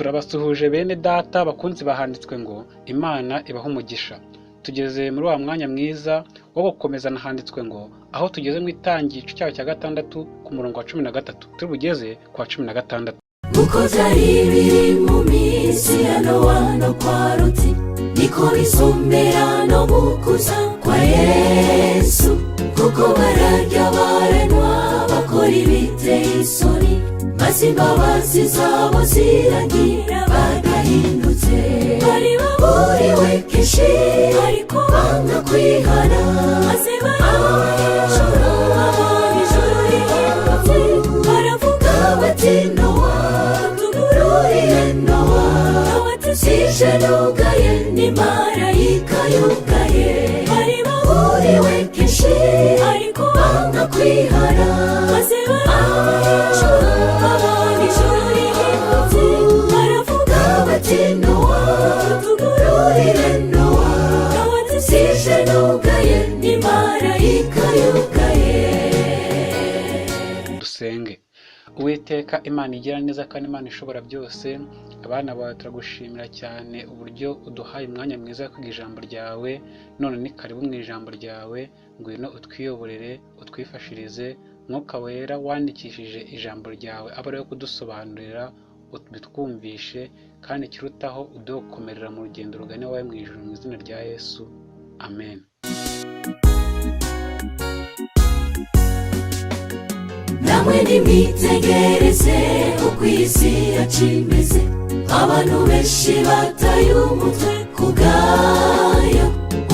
Turabasuhuje bene data bakunzi bahanditswe ngo Imana ibaho umugisha. Tugeze muri wa mwanya mwiza wo gukomeza na handitswe ngo, aho tugeze mu itangiye cyaho cya gatandatu ku murongo wa 13 turi bugeze kwa 16. Uko byari biri mu minsi ya Nowa no kwa Ruti, niko bisomera no mu kuza kwa Yesu. Kuko bararya baranywa bakora ibiteye isoni, maze imbabazi zabo zirangira badahindutse. Bari baburiwe kenshi ariko banga kwihana, maze barabijoro ijoro rihindutse. Baravuga bati Nowa, tugururiye Nowa, Nowa tusije nugaye ni marayika yugaye. Bari baburiwe kenshi ariko banga kwihana, maze barabijoro ijoro rihindutse. Baravuga bati Nowa, tugururiye Nowa, Nowa tusije nugaye ni marayika yugaye. Dusenge. Uwiteka Imana igira neza kandi Imana ishobora byose, abana bawe turagushimira cyane uburyo uduhaye umwanya mwiza wo kwiga ijambo ryawe. None ni karibu mu ijambo ryawe, ngwino utwiyoborere, utwifashirize. Mwuka wera wandikishije ijambo ryawe aba ariwe kudusobanurira, bitwumvishe, kandi kirutaho udukomerera mu rugendo rugana iwawe mu ijuru, mu izina rya Yesu, amen. Namwe nimwitegereze uko isi yacu imeze, abantu benshi bataye umutwe ku bwayo.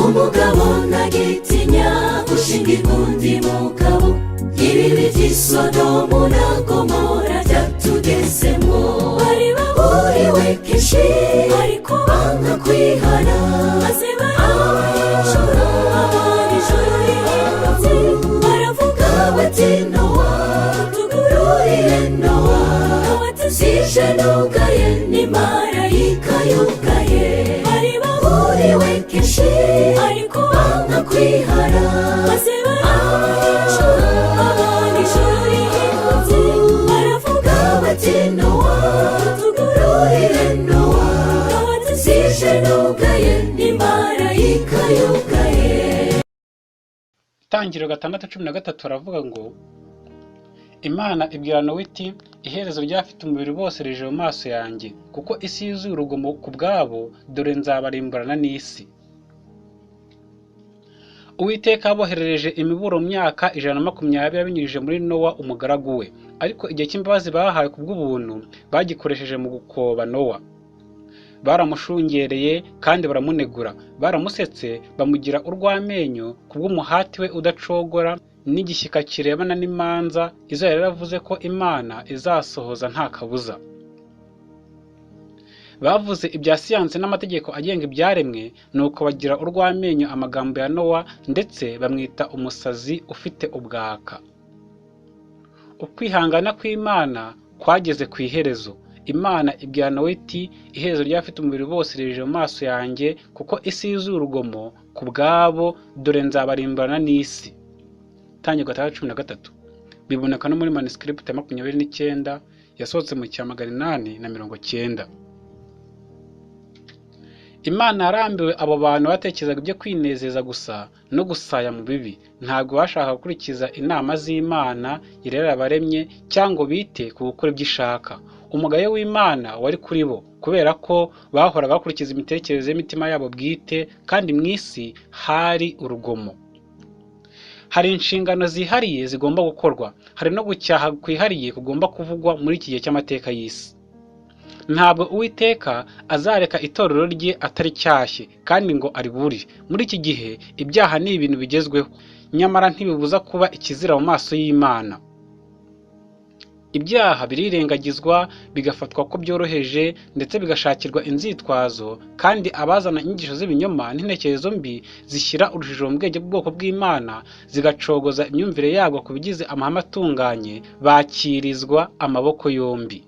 Umugabo ntagitinya gushinga undi mugabo, ibibi by'isodomu na gomora byatugezemo. Bari baburiwe kenshi ariko banga kwihana, maze barabijoro ijoro rihindutse. Baravuga bati Nowa, tugururiye Nowa, Nowa tusije nugaye ni marayika yugaye. Bari baburiwe kenshi ariko banga kwihana, maze barabijoro ijoro rihindutse. Baravuga bati Nowa, tugururiye Nowa, Nowa tusije nugaye ni marayika yugaye. Itangiriro 6:13 aravuga ngo, Imana ibwira Nowa iti, iherezo ry'Abafite umubiri bose rije mu maso yanjye, kuko isi yuzuye urugomo ku bwabo, dore nzabarimburana n'isi. Uwiteka aboherereje imiburo mu myaka 120 abinyujije muri Nowa umugaragu we, ariko igihe cy'imbabazi bahawe ku bw'ubuntu bagikoresheje mu gukoba Nowa. Baramushungereye kandi baramunegura, baramusetse bamugira urw'amenyo ku bw'umuhati we udacogora n'igishyika kirebana n'imanza izo yari yaravuze ko Imana izasohoza nta kabuza. Bavuze ibya siyansi n'amategeko agenga ibyaremwe, nuko bagira urw'amenyo amagambo ya Nowa, ndetse bamwita umusazi ufite ubwaka. Ukwihangana kw'Imana kwageze ku iherezo. Imana ibwira Nowa iti, iherezo ry'Abafite umubiri bose rije mu maso yanjye, kuko isi yuzuye urugomo ku bwabo, dore nzabarimburana n'isi. Itangiriro 6:13 biboneka no muri manuscript ya 29 yasohotse mu cya 890. Imana yarambiwe abo bantu batekerezaga ibyo kwinezeza gusa no gusaya mu bibi. Ntabwo bashaka gukurikiza inama z'Imana irera abaremye cyangwa bite ku gukora ibyo ishaka. Umugayo w'Imana wari kuri bo, kubera ko bahoraga bakurikiza imitekerereze y'imitima yabo bwite, kandi mu isi hari urugomo. Hari inshingano zihariye zigomba gukorwa, hari no gucyaha kwihariye kugomba kuvugwa muri iki gihe cy'amateka y'isi. Ntabwo Uwiteka azareka itorero rye atari cyashye kandi ngo ariburire. Muri iki gihe ibyaha ni ibintu bigezweho, nyamara ntibibuza kuba ikizira mu maso y'Imana. Ibyaha birirengagizwa, bigafatwa ko byoroheje, ndetse bigashakirwa inzitwazo, kandi abazana inyigisho z'ibinyoma n'intekerezo mbi zishyira urujijo mu bwenge bw'ubwoko bw'Imana, zigacogoza imyumvire yabwo ku bigize amahame atunganye, bakirizwa amaboko yombi.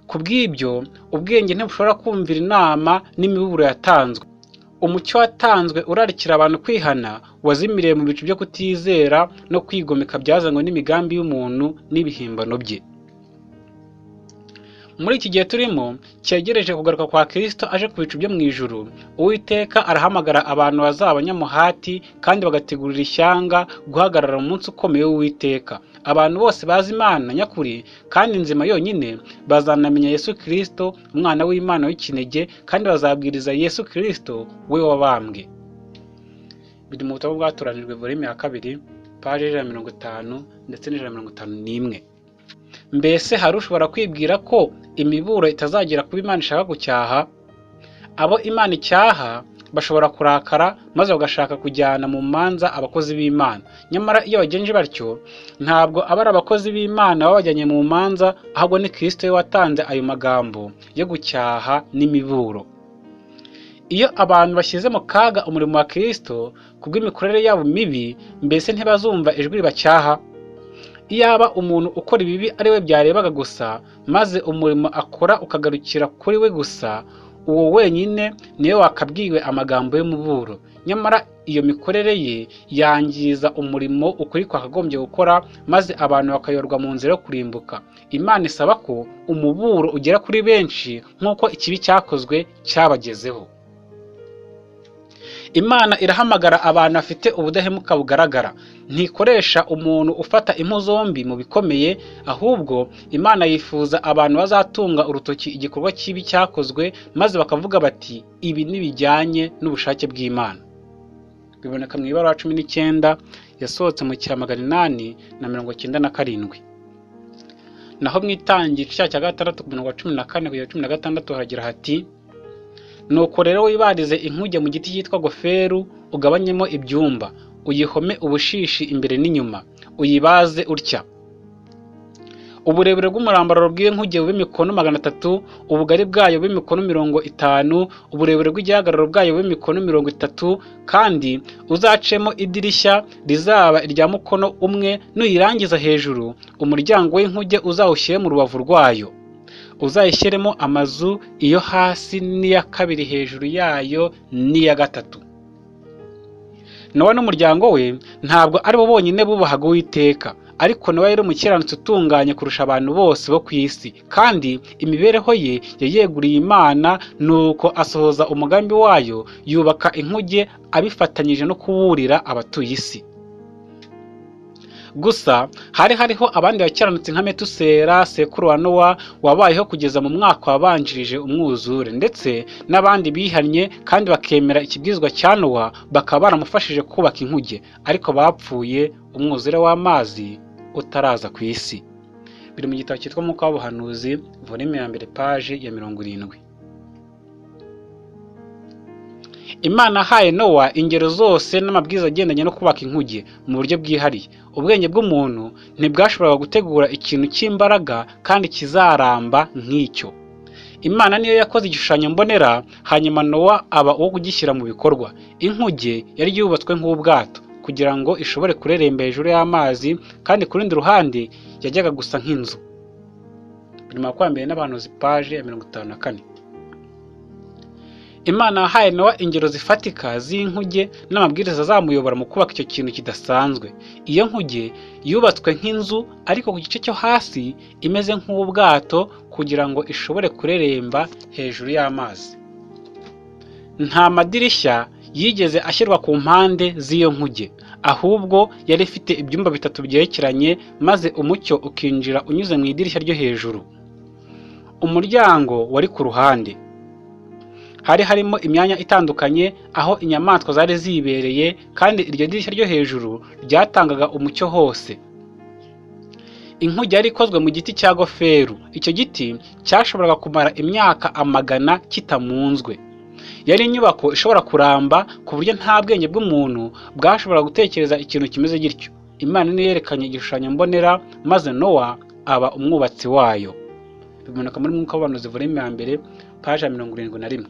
Ku bw'ibyo, ubwenge ntibushobora kumvira inama n'imiburo yatanzwe. Umucyo watanzwe urarikira abantu kwihana, wazimiriye mu bicu byo kutizera no kwigomeka byazanywe n'imigambi y'umuntu n'ibihimbano bye. Muri iki gihe turimo cyegereje kugaruka kwa Kristo aje ku bicu byo mu ijuru, Uwiteka arahamagara abantu bazaba abanyamuhati kandi bagategurira ishyanga guhagarara mu munsi ukomeye w'Uwiteka. Abantu bose bazi Imana nyakuri kandi nzima yonyine bazanamenya Yesu Kristo, umwana w'Imana w'ikinege, kandi bazabwiriza Yesu Kristo we wabambwe. Biri mu butabo bwatoranijwe volume ya 2, page 150 ndetse n'151. Mbese hari ushobora kwibwira ko imiburo itazagera kuba Imana ishaka gucyaha? Abo Imana icyaha bashobora kurakara maze bagashaka kujyana mu manza abakozi b'Imana. Nyamara iyo bagenje batyo, ntabwo aba ari abakozi b'Imana babajyanye mu manza, ahubwo ni Kristo we watanze ayo magambo yo gucyaha n'imiburo. Iyo abantu bashyize mu kaga umurimo wa Kristo kubw'imikorere yabo mibi, mbese ntibazumva ijwi ribacyaha? Iyaba umuntu ukora ibibi ari we byarebaga gusa, maze umurimo akora ukagarukira kuri we gusa, uwo wenyine niwe wakabwiwe amagambo y'umuburo. Nyamara iyo mikorere ye yangiza umurimo ukuri kwakagombye gukora, maze abantu bakayorwa mu nzira yo kurimbuka. Imana isaba ko umuburo ugera kuri benshi nk'uko ikibi cyakozwe cyabagezeho. Imana irahamagara abantu bafite ubudahemuka bugaragara. Ntikoresha umuntu ufata impu zombi mu bikomeye, ahubwo Imana yifuza abantu bazatunga urutoki igikorwa kibi cyakozwe, maze bakavuga bati ibi nibijyanye n'ubushake bw'Imana. Biboneka mu ibaruwa 19 yasohotse mu cya 897. Naho mu Itangiriro cya 6 ku murongo wa 14 kugera 16 haragira hati: nuko rero wibarize inkuge mu giti cyitwa goferu, ugabanyemo ibyumba, uyihome ubushishi imbere n'inyuma, uyibaze utya. Uburebure bw'umurambararo bw'inkuge bube mikono 300, ubugari bwayo bube mikono 50, uburebure bw'igihagararo bwayo bube mikono 30, kandi uzacemo idirishya rizaba irya mukono umwe, nuyirangiza hejuru umuryango w'inkuge uzawushyire mu rubavu rwayo. Uzayishyiremo amazu, iyo hasi n'iya kabiri hejuru yayo n'iya gatatu. Nowa n'umuryango we ntabwo ari bo bonyine bubahaga Uwiteka, ariko Nowa yari umukiranutsi utunganye kurusha abantu bose bo ku isi, kandi imibereho ye yayeguriye Imana, nuko asohoza umugambi wayo, yubaka inkuge abifatanyije no kuburira abatuye isi. Gusa hari hariho abandi bakiranutsi nka Metusela sekuru wa Nowa wabayeho kugeza mu mwaka wabanjirije umwuzure, ndetse n'abandi bihannye kandi bakemera ikibwizwa cya Nowa, bakaba baramufashije kubaka inkuge, ariko bapfuye umwuzure w'amazi utaraza ku isi. Biri mu gitabo cyitwa Umwuka w'Ubuhanuzi volume ya 2 page ya 70. Imana haye Nowa ingero zose n'amabwiriza agendanye no kubaka inkuge mu buryo bwihariye. Ubwenge bw'umuntu ntibwashoboraga gutegura ikintu cy'imbaraga kandi kizaramba nk'icyo. Imana niyo yakoze igishushanyo mbonera, hanyuma Nowa aba uwo kugishyira mu bikorwa. Inkuge yari yubatswe nk'ubwato kugira ngo ishobore kureremba hejuru y'amazi, kandi ku rundi ruhande yajyaga gusa nk'inzu. Biri mu Makwambere n'Abahanuzi page ya 54. Imana yahaye Nowa ingero zifatika z'inkuge n'amabwiriza azamuyobora mu kubaka icyo kintu kidasanzwe. Iyo nkuge yubatswe nk'inzu, ariko ku gice cyo hasi imeze nk'ubwato kugira ngo ishobore kureremba hejuru y'amazi. Nta madirishya yigeze ashyirwa ku mpande z'iyo nkuge, ahubwo yari ifite ibyumba 3 byerekeranye, maze umucyo ukinjira unyuze mu idirishya ryo hejuru. Umuryango wari ku ruhande. Hari harimo imyanya itandukanye aho inyamaswa zari zibereye, kandi iryo dirishya ryo hejuru ryatangaga umucyo hose. Inkuge yari ikozwe mu giti cya goferu. Icyo giti cyashoboraga kumara imyaka 100 kitamunzwe. Yari inyubako ishobora kuramba ku buryo nta bwenge bw'umuntu bwashobora gutekereza ikintu kimeze gityo. Imana niyo yerekanye igishushanyo mbonera, maze Nowa aba umwubatsi wayo. Biboneka muri Umwuka w'Abantu volume ya 2 page 71.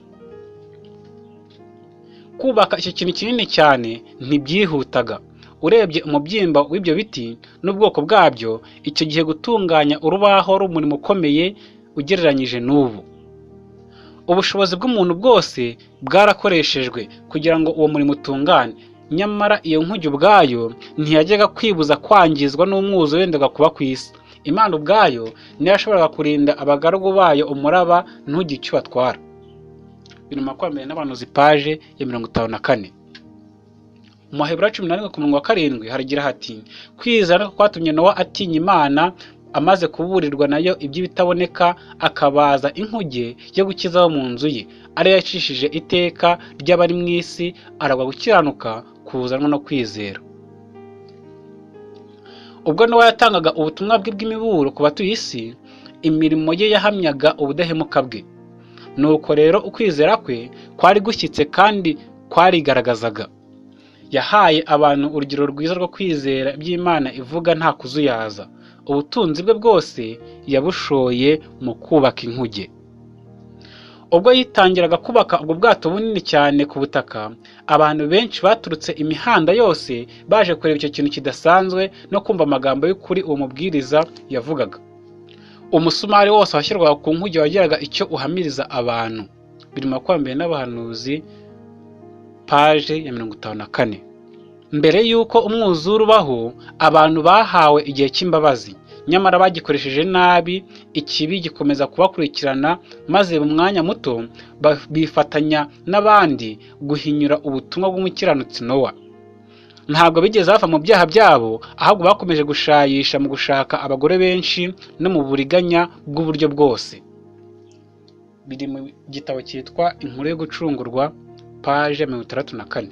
Kubaka icyo kintu kinini cyane ntibyihutaga. Urebye umubyimba w'ibyo biti n'ubwoko bwabyo, icyo gihe gutunganya urubaho ari umurimo ukomeye ugereranyije n'ubu. Ubushobozi bw'umuntu bwose bwarakoreshejwe kugira ngo uwo murimo utungane. Nyamara iyo nkuge ubwayo ntiyajyaga kwibuza kwangizwa n'umwuzure wendaga kuba ku isi. Imana ubwayo niyo yashoboraga kurinda abagaragu bayo umuraba ntugire icyo batwara. Biri mu makumyabiri n'abahanuzi paje ya 54. Mu Baheburayo 11:7 haragira hati, kwizera kwatumye Nowa atinya Imana amaze kuburirwa nayo iby'ibitaboneka, akabaza inkuge yo gukiza abo mu nzu ye, ariyo yacishije iteka ry'abari mu isi, aragwa gukiranuka kuzanwa no kwizera. Ubwo Nowa yatangaga ubutumwa bwe bw'imiburo ku batuye isi, imirimo ye yahamyaga ubudahemuka bwe. Nuko rero ukwizera kwe kwari gushyitse kandi kwarigaragazaga. Yahaye abantu urugero rwiza rwo kwizera by'Imana ivuga nta kuzuyaza. Ubutunzi bwe bwose yabushoye mu kubaka inkuge. Ubwo yitangiraga kubaka ubwo bwato bunini cyane ku butaka, abantu benshi baturutse imihanda yose baje kureba icyo kintu kidasanzwe no kumva amagambo y'ukuri uwo mubwiriza yavugaga. Umusumari wose washyirwaga ku nkuge wagiraga icyo uhamiriza abantu. Biri mu makumyabiri n'abahanuzi paje ya 54. Mbere y'uko umwuzure ubaho, abantu bahawe igihe cy'imbabazi, nyamara bagikoresheje nabi, ikibi gikomeza kubakurikirana, maze mu mwanya muto bifatanya n'abandi guhinyura ubutumwa bw'umukiranutsi Nowa. Ntabwo bigeze bava mu byaha byabo, ahubwo bakomeje gushayisha mu gushaka abagore benshi no mu buriganya bw'uburyo bwose. Biri mu gitabo cyitwa Inkuru yo gucungurwa paje 64.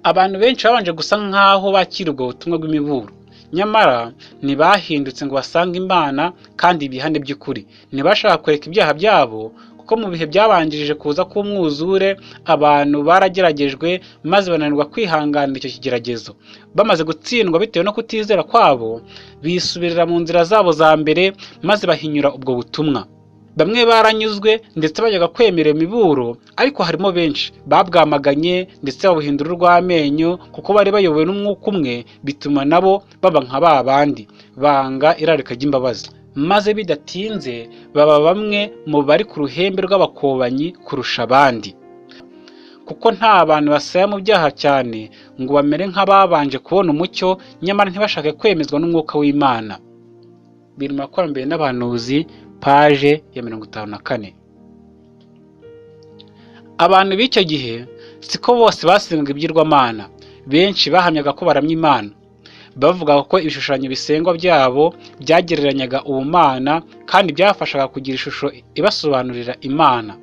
Abantu benshi babanje gusa nk'aho bakira ubwo butumwa bw'imiburo, nyamara ntibahindutse ngo basange Imana kandi bihane by'ukuri. Ntibashaka kureka ibyaha byabo, kuko mu bihe byabanjirije kuza k'umwuzure abantu barageragejwe maze bananirwa kwihanganira icyo kigeragezo. Bamaze gutsindwa bitewe no kutizera kwabo, bisubirira mu nzira zabo za mbere maze bahinyura ubwo butumwa. Bamwe baranyuzwe ndetse bajyaga kwemera imiburo, ariko harimo benshi babwamaganye ndetse babuhindura urw'amenyo, kuko bari bayobowe n'umwuka umwe, bituma nabo baba nka ba bandi banga irarika ry'imbabazi, maze bidatinze baba bamwe mu bari ku ruhembe rw'abakobanyi kurusha abandi. Kuko nta bantu basaya mu byaha cyane ngo bamere nk'ababanje kubona umucyo, nyamara ntibashake kwemezwa n'umwuka w'Imana. Biri mu makumyabiri n'abahanuzi paje ya 54. Abantu b'icyo gihe siko bose basengaga ibyirwamana. Benshi bahamyaga ko baramya Imana, bavuga ko ibishushanyo bisengwa byabo byagereranyaga ubumana kandi byafashaga kugira ishusho ibasobanurira Imana.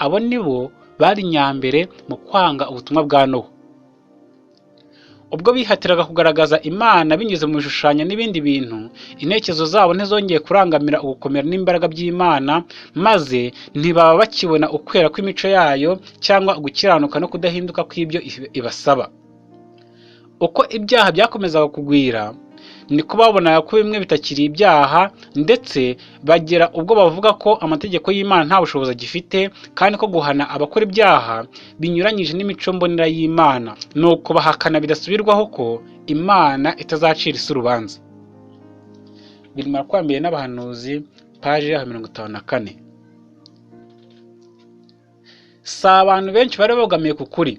Abo nibo bari nyambere mu kwanga ubutumwa bwa Nowa. Ubwo bihatiraga kugaragaza Imana binyuze mu bishushanyo n'ibindi bintu, intekerezo zabo ntizongeye kurangamira ugukomera n'imbaraga by'Imana, maze ntibaba bakibona ukwera kw'imico yayo cyangwa ugukiranuka no kudahinduka kw'ibyo ibasaba. Uko ibyaha byakomezaga kugwira, niko babonaga ko bimwe bitakiri ibyaha, ndetse bagera ubwo bavuga ko amategeko y'Imana nta bushobozi agifite, kandi ko guhana abakora ibyaha binyuranyije n'imico mbonera y'Imana. Nuko bahakana bidasubirwaho ko Imana itazacira isi urubanza. Biri mu makumyabiri n'abahanuzi paje ya 54. Si abantu benshi bari bogamiye ku kuri.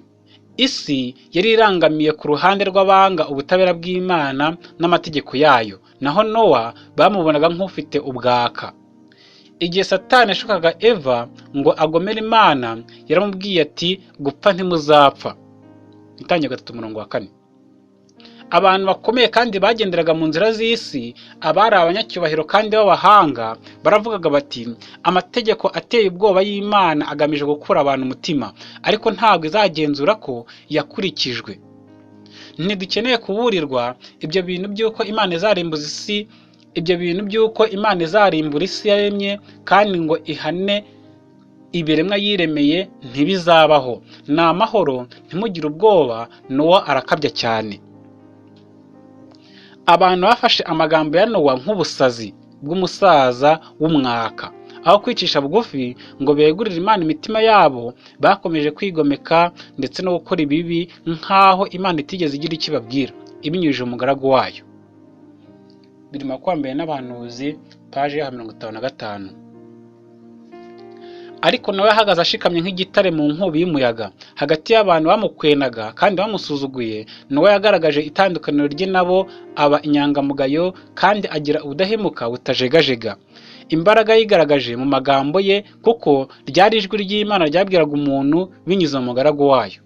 Isi yari irangamiye ku ruhande rw'abanga ubutabera bw'Imana n'amategeko yayo, naho Nowa bamubonaga nk'ufite ubwaka. Igihe Satani yashukaga Eva ngo agomere Imana, yaramubwiye ati, gupfa ntimuzapfa. Itangiriro 3:4. Abantu bakomeye kandi bagenderaga mu nzira z'isi, abari abanyacyubahiro kandi b'abahanga, baravugaga bati, amategeko ateye ubwoba y'Imana agamije gukura abantu umutima, ariko ntabwo izagenzura ko yakurikijwe. Ntidukeneye kuburirwa ibyo bintu by'uko Imana izarimbuza isi, ibyo bintu by'uko Imana izarimbura isi yaremye kandi ngo ihane ibiremwa yiremeye ntibizabaho. Ni amahoro, ntimugire ubwoba. Nowa arakabya cyane. Abantu bafashe amagambo ya Nowa nk'ubusazi bw'umusaza w'umwaka. Aho kwicisha bugufi ngo begurire Imana imitima yabo, bakomeje kwigomeka ndetse no gukora ibibi nk'aho Imana itigeze igira icyo ibabwira ibinyujije umugaragu wayo. Biri mu makumyabiri n'abahanuzi paje ya 55. ariko nawe yahagaze ashikamye nk'igitare mu nkubi y'umuyaga. Hagati y'abantu bamukwenaga kandi bamusuzuguye, Nowa yagaragaje itandukaniro rye nabo, aba inyangamugayo kandi agira ubudahemuka butajegajega. Imbaraga yigaragaje mu magambo ye, kuko ryari ijwi ry'Imana ryabwiraga umuntu binyuze mu mugaragu wayo.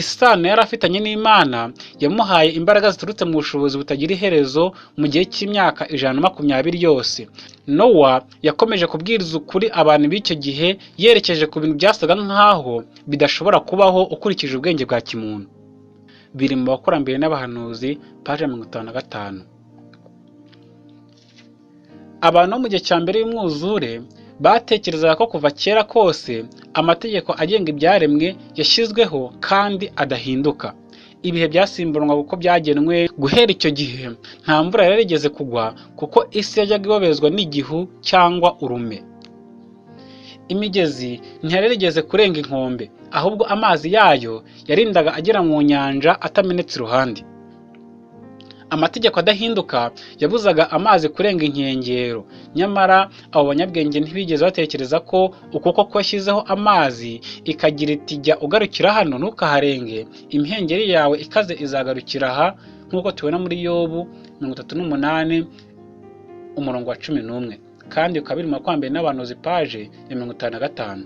Isano yari afitanye n'Imana yamuhaye imbaraga ziturutse mu bushobozi butagira iherezo mu gihe cy'imyaka 120 yose. Nowa yakomeje kubwiriza ukuri abantu b'icyo gihe, yerekeje ku bintu byasaga nk'aho bidashobora kubaho ukurikije ubwenge bwa kimuntu. Biri mu Bakurambere n'Abahanuzi, paje 55. Abantu bo mu gihe cya mbere y'umwuzure batekerezaga ko kuva kera kose amategeko agenga ibyaremwe yashyizweho kandi adahinduka. Ibihe byasimburwaga uko byagenwe. Guhera icyo gihe nta mvura yari yarigeze kugwa, kuko isi yajyaga ibobezwa n'igihu cyangwa urume. Imigezi ntiyari yarigeze kurenga inkombe, ahubwo amazi yayo yarindaga agera mu nyanja atamenetse iruhande. Amategeko adahinduka yabuzaga amazi kurenga inkengero. Nyamara abo banyabwenge ntibigeze batekereza ko ukuboko kwashyizeho amazi ikagira iti jya ugarukira hano ntukaharenge, imihengeri yawe ikaze izagarukira aha, nk'uko tubona muri Yobu 38 umurongo wa 11, kandi ukaba biri mu Bakurambere n'Abahanuzi paje ya 55.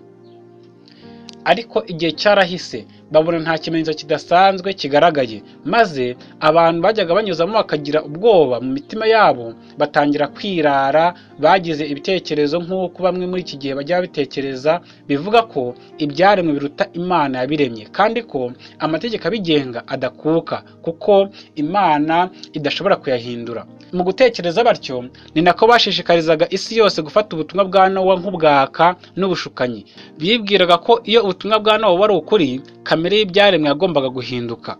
Ariko igihe cyarahise, babona nta kimenyetso kidasanzwe kigaragaye, maze abantu bajyaga banyuzamo bakagira ubwoba mu mitima yabo, batangira kwirara. Bagize ibitekerezo nk'uko bamwe muri iki gihe bajya bitekereza, bivuga ko ibyaremwe biruta Imana yabiremye, kandi ko amategeko abigenga adakuka, kuko Imana idashobora kuyahindura. Mu gutekereza batyo, ni nako bashishikarizaga isi yose gufata ubutumwa bwa Nowa nk'ubwaka n'ubushukanyi. Bibwiraga ko iyo ubutumwa bwa Nowa wari ukuri, kamere y'ibyaremwe yagombaga guhinduka.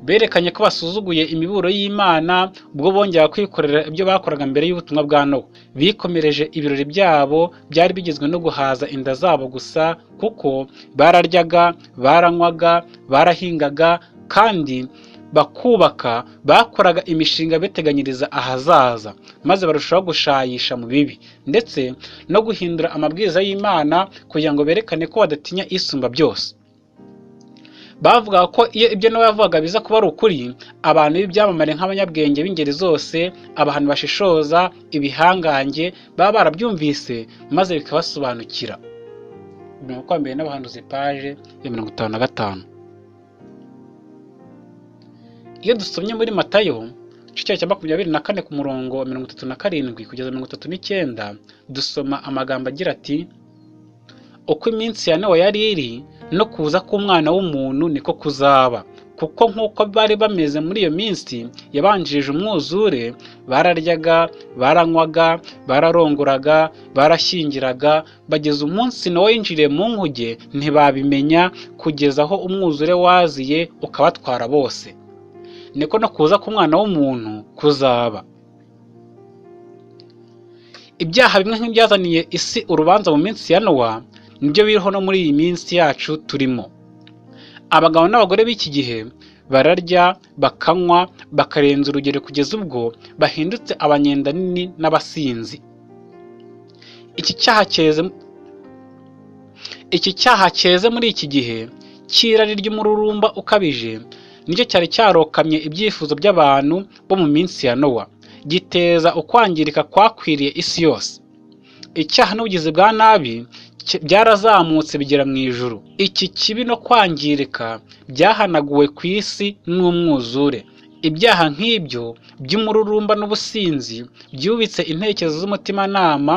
Berekanye ko basuzuguye imiburo y'Imana ubwo bongera kwikorera ibyo bakoraga mbere y'ubutumwa bwa Nowa. Bikomereje ibirori byabo byari bigizwe no guhaza inda zabo gusa, kuko bararyaga, baranywaga, barahingaga kandi bakubaka. Bakoraga imishinga beteganyiriza ahazaza, maze barushaho gushayisha mu bibi ndetse no guhindura amabwiriza y'Imana kugira ngo berekane ko badatinya Isumba byose. Bavugaga ko iyo ibyo Nowa yavugaga biza kuba ari ukuri, abantu b'ibyamamare nk'abanyabwenge b'ingeri zose, abantu bashishoza, ibihangange, baba barabyumvise maze bikabasobanukira. Mu Bakurambere n'Abahanuzi paje ya 55. Iyo dusomye muri Matayo igice cya 24 ku murongo wa 37 kugeza 39, dusoma amagambo agira ati uko iminsi ya Nowa yari iri, no kuza k'Umwana w'umuntu niko kuzaba. Kuko nk'uko bari bameze muri iyo minsi yabanjirije umwuzure, bararyaga, baranywaga, bararongoraga, barashyingiraga, bageza umunsi Nowa yinjiriye mu nkuge ntibabimenya, kugeza aho umwuzure waziye ukabatwara bose. Niko no kuza k'Umwana w'umuntu kuzaba. Ibyaha bimwe nk'ibyazaniye isi urubanza mu minsi ya Nowa, nibyo biriho no muri iyi minsi yacu turimo. Abagabo n'abagore b'iki gihe bararya, bakanywa, bakarenza urugero kugeza ubwo bahindutse abanyenda nini n'abasinzi. Iki cyaha cyeze muri iki gihe cy'irari ry'umururumba ukabije, nicyo cyari cyarokamye ibyifuzo by'abantu bo mu minsi ya Nowa. Giteza ukwangirika kwakwiriye isi yose. Icyaha n'ubugizi bwa nabi byarazamutse bigera mu ijuru. Iki kibi no kwangirika byahanaguwe ku isi n'umwuzure. Ibyaha nk'ibyo by'umururumba n'ubusinzi byubitse intekerezo z'umutimanama.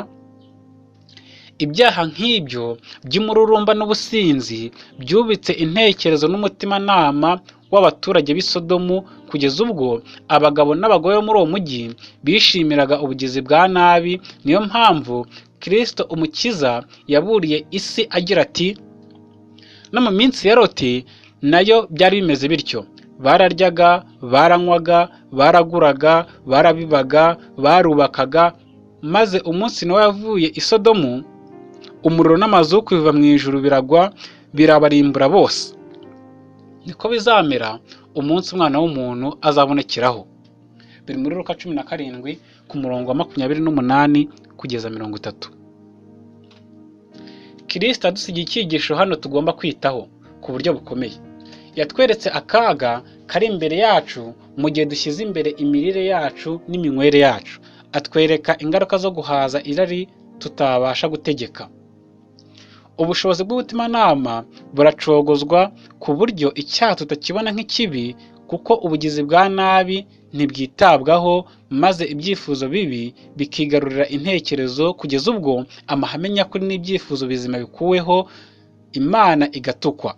Ibyaha nk'ibyo by'umururumba n'ubusinzi byubitse intekerezo n'umutimanama w'abaturage b'i Sodomu, kugeza ubwo abagabo n'abagore bo muri uwo mujyi bishimiraga ubugizi bwa nabi. Niyo mpamvu Kristo Umukiza yaburiye isi agira ati no mu minsi ya Loti nayo byari bimeze bityo. Bararyaga, baranywaga, baraguraga, barabibaga, barubakaga, maze umunsi Nowa yavuye i Sodomu, umuriro n'amazuku biva mu ijuru biragwa birabarimbura bose. Niko bizamera umunsi Umwana w'umuntu azabonekeraho. Biri muri Luka 17 ku murongo wa 28 kugeza 30. Kristo adusigiye icyigisho hano tugomba kwitaho ku buryo bukomeye. Yatweretse akaga kari imbere yacu mu gihe dushyize imbere imirire yacu n'iminywere yacu. Atwereka ingaruka zo guhaza irari tutabasha gutegeka. Ubushobozi bw'ubutimanama buracogozwa ku buryo icyaha tutakibona nk'ikibi, kuko ubugizi bwa nabi ntibwitabwaho, maze ibyifuzo bibi bikigarurira intekerezo kugeza ubwo amahame nyakuri n'ibyifuzo bizima bikuweho, Imana igatukwa.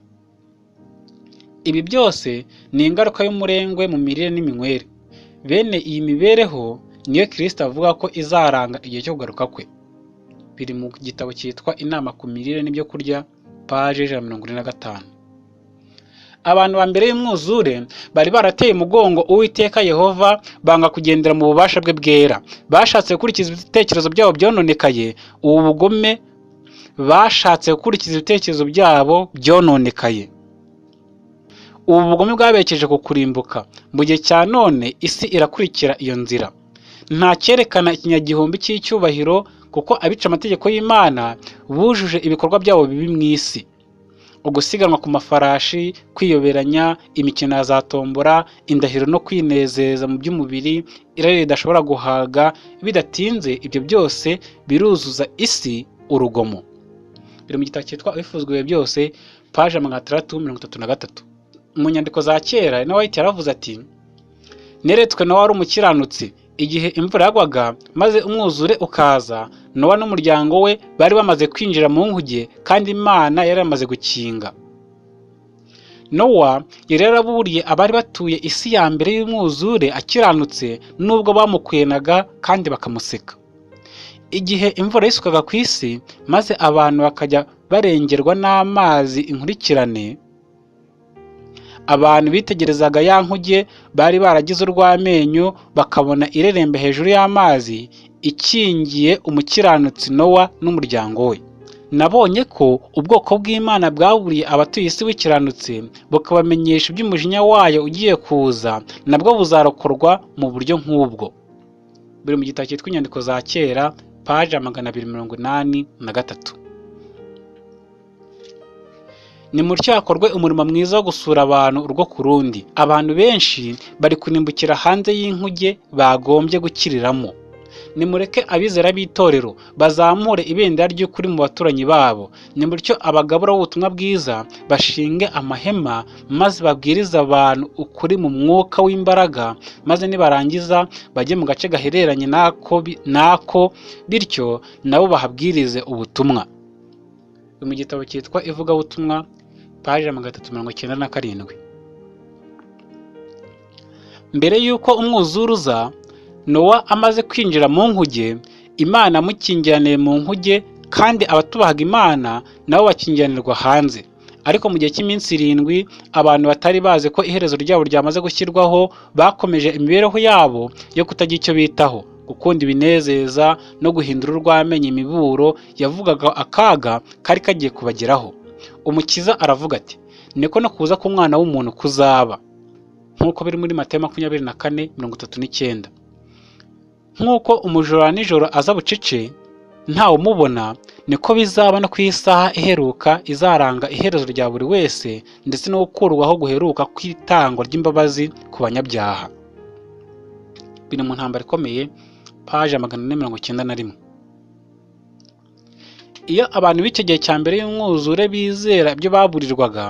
Ibi byose ni ingaruka y'umurengwe mu mirire n'iminywere. Bene iyi mibereho niyo Kristo avuga ko izaranga igihe cyo kugaruka kwe. Biri mu gitabo cyitwa Inama ku mirire n'ibyo kurya, paje 145. Abantu ba mbere y'umwuzure bari barateye umugongo Uwiteka Yehova, banga kugendera mu bubasha bwe bwera. Bashatse gukurikiza ibitekerezo byabo byononekaye. Ubu bugome bashatse gukurikiza ibitekerezo byabo byononekaye. Ubu bugome bwabekeje ku kurimbuka. Mu gihe cya none isi irakurikira iyo nzira. Nta cyerekana ikinyagihumbi cy'icyubahiro, kuko abica amategeko y'Imana bujuje ibikorwa byabo bibi mu isi. Ugusiganwa ku mafarashi, kwiyoberanya, imikino ya za tombora, indahiro no kwinezeza mu by'umubiri, irari ridashobora guhaga, bidatinze ibyo byose biruzuza isi urugomo. Biri mu gitabo cyitwa Ibifuzwa ibihe byose, paje 633. Mu nyandiko za kera Nowa yaravuze ati: neretswe Nowa wari umukiranutsi igihe imvura yagwaga maze umwuzure ukaza. Nowa n'umuryango we bari bamaze kwinjira mu nkuge, kandi Imana yari yamaze gukinga. Nowa yari yaraburiye abari batuye isi ya mbere y'umwuzure akiranutse, nubwo bamukwenaga kandi bakamuseka. Igihe imvura yisukaga ku isi maze abantu bakajya barengerwa n'amazi inkurikirane, abantu bitegerezaga ya nkuge bari baragize urw'amenyo, bakabona irerembe hejuru y'amazi ikingiye umukiranutsi Nowa n'umuryango we. Nabonye ko ubwoko bw'Imana bwaburiye abatuye isi bukiranutse, bukabamenyesha iby'umujinya wayo ugiye kuza, nabwo buzarokorwa mu buryo nk'ubwo. Biri mu gitabo cyitwa Inyandiko za kera, paje 283. Nimutyo hakorwe umurimo mwiza wo gusura abantu urwo ku rundi. Abantu benshi bari kurimbukira hanze y'inkuge bagombye gukiriramo. Nimureke abizera b'itorero bazamure ibendera ry'ukuri mu baturanyi babo. Nimutyo abagabura b'ubutumwa bwiza bashinge amahema, maze babwirize abantu ukuri mu mwuka w'imbaraga, maze nibarangiza bajye mu gace gahereranye nako bityo nabo bahabwirize ubutumwa. Mu gitabo cyitwa Ivugabutumwa, paje 397. Mbere y'uko umwuzure uza, Nowa amaze kwinjira mu nkuge, Imana amukingiraniye mu nkuge, kandi abatubahaga Imana nabo bakingiranirwa hanze. Ariko mu gihe cy'iminsi 7 abantu batari bazi ko iherezo ryabo ryamaze gushyirwaho bakomeje imibereho yabo yo kutagira icyo bitaho, gukunda ibinezeza no guhindura urw'amenyo imiburo yavugaga akaga kari kagiye kubageraho. Umukiza aravuga ati: niko no kuza k'Umwana w'umuntu kuzaba, nk'uko biri muri Matayo 24:39. Nk'uko umujura nijoro aza bucece ntawe umubona, niko bizaba no ku isaha iheruka izaranga iherezo rya buri wese, ndetse no gukurwaho guheruka kw'itangwa ry'imbabazi ku banyabyaha. Biri mu ntambara ikomeye, paje 491. Iyo abantu b'icyo gihe cya mbere y'umwuzure bizera ibyo baburirwaga,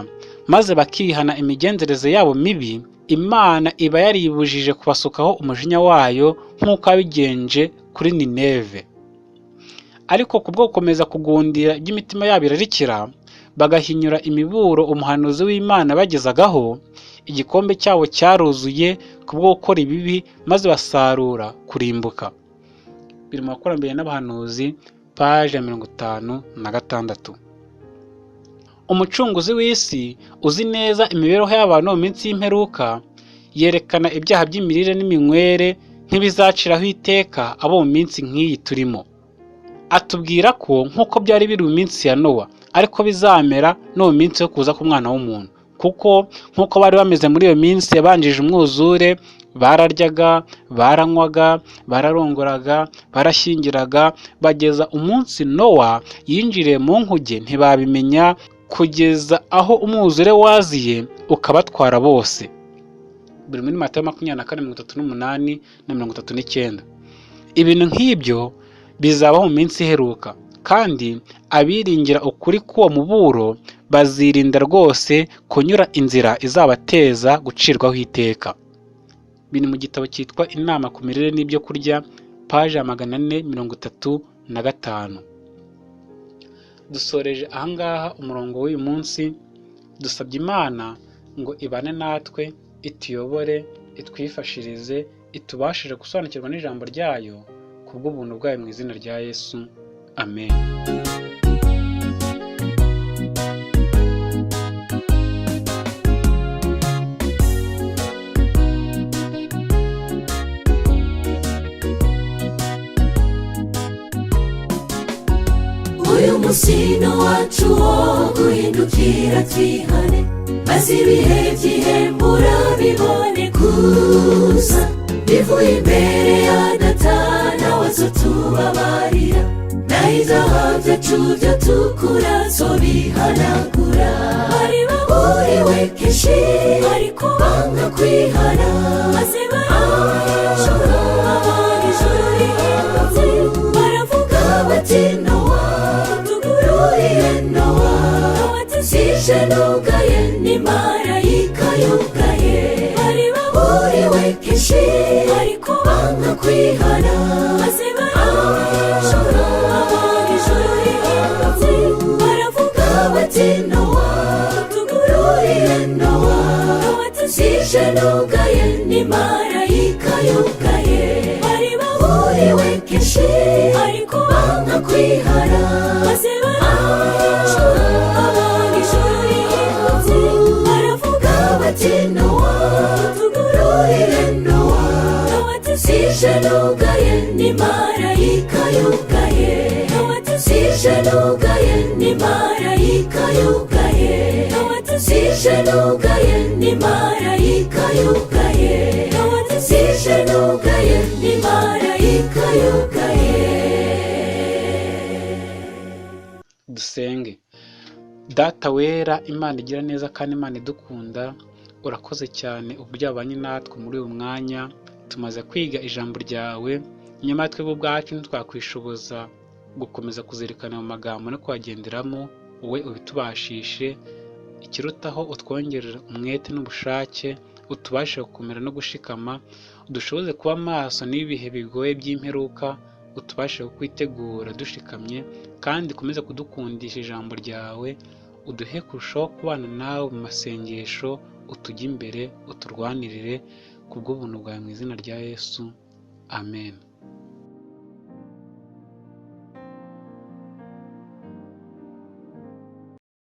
maze bakihana imigenzereze yabo mibi, Imana iba yaribujije kubasukaho umujinya wayo nk'uko yabigenje kuri Nineve. Ariko kubwo gukomeza kugundira iby'imitima yabo irarikira, bagahinyura imiburo umuhanuzi w'Imana bagezagaho, igikombe cyabo cyaruzuye kubwo gukora ibibi, maze basarura kurimbuka. Biri mu Bakurambere n'Abahanuzi, paje 56. Umucunguzi w'isi uzi neza imibereho y'abantu mu minsi y'imperuka, yerekana ibyaha by'imirire n'iminywere nk'ibizaciraho iteka abo mu minsi nk'iyi turimo. Atubwira ko nk'uko byari biri mu minsi ya Nowa, ariko bizamera no mu minsi yo kuza k'Umwana w'umuntu. kuko nk'uko bari bameze muri iyo minsi yabanjije umwuzure, bararyaga, baranywaga, bararongoraga, barashyingiraga, bageza umunsi Nowa yinjiriye mu nkuge ntibabimenya, kugeza aho umwuzure waziye ukabatwara bose. Biri muri Matayo 24:38 na 39. Ibintu nk'ibyo bizabaho mu minsi iheruka, kandi abiringira ukuri k'uwo muburo bazirinda rwose kunyura inzira izabateza gucirwaho iteka. Biri mu gitabo cyitwa Inama ku mirire n'ibyo kurya, paje 435. Dusoreje ahangaha umurongo w'uyu munsi, dusabye Imana ngo ibane natwe, ituyobore, itwifashirize, itubashije gusobanukirwa n'ijambo ryayo kubw'ubuntu bwayo mu izina rya Yesu. Amen. Uyu musino wacu wo guhindukira twihane, maze ibihe by'ihembura bibone kuza, bivuye imbere ya Data nawe azotubabarira, naho ibyaha byacu byo tukura zobihanagura. Bari baburiwe kenshi ariko banga kwihana, maze barishura abana ijuru rihindutse, baravuga bati Nowa tugururiye Nowa, Nowa tuzije nugaye n'imarayika yugaye. Bari baburiwe kenshi ariko banga kwihana, maze barishura abana ijuru rihindutse, baravuga bati Nowa tugururiye Nowa, Nowa tuzije nugaye n'imarayika yugaye. Bari baburiwe kenshi ariko banga kwihana, maze barishura abana ijuru rihindutse, baravuga bati Nowa tugururiye Nowa, Nowa tuzije nugaye n'imarayika yugaye. Nowa tuzije nugaye n'imarayika yugaye. Nowa tuzije nugaye n'imarayika yugaye. Nowa tuzije nugaye n'imarayika yugaye. Dusenge. Data wera, Imana igira neza kandi Imana idukunda, urakoze cyane uburyo wabanye natwe muri uyu mwanya. Tumaze kwiga ijambo ryawe, nyamara twebwe ubwacu ntitwakwishoboza gukomeza kuzirikana mu magambo no kuhagenderamo, wowe ubitubashishe. Ikirutaho utwongerera umwete n'ubushake, utubashe gukomera no gushikama, udushoboze kuba maso n'ibihe bigoye by'imperuka, utubashe kwitegura dushikamye, kandi ukomeze kudukundisha ijambo ryawe, uduhe kurushaho kubana nawe mu masengesho, utujye imbere, uturwanirire kubw'ubuntu bwawe mu izina rya Yesu. Amen.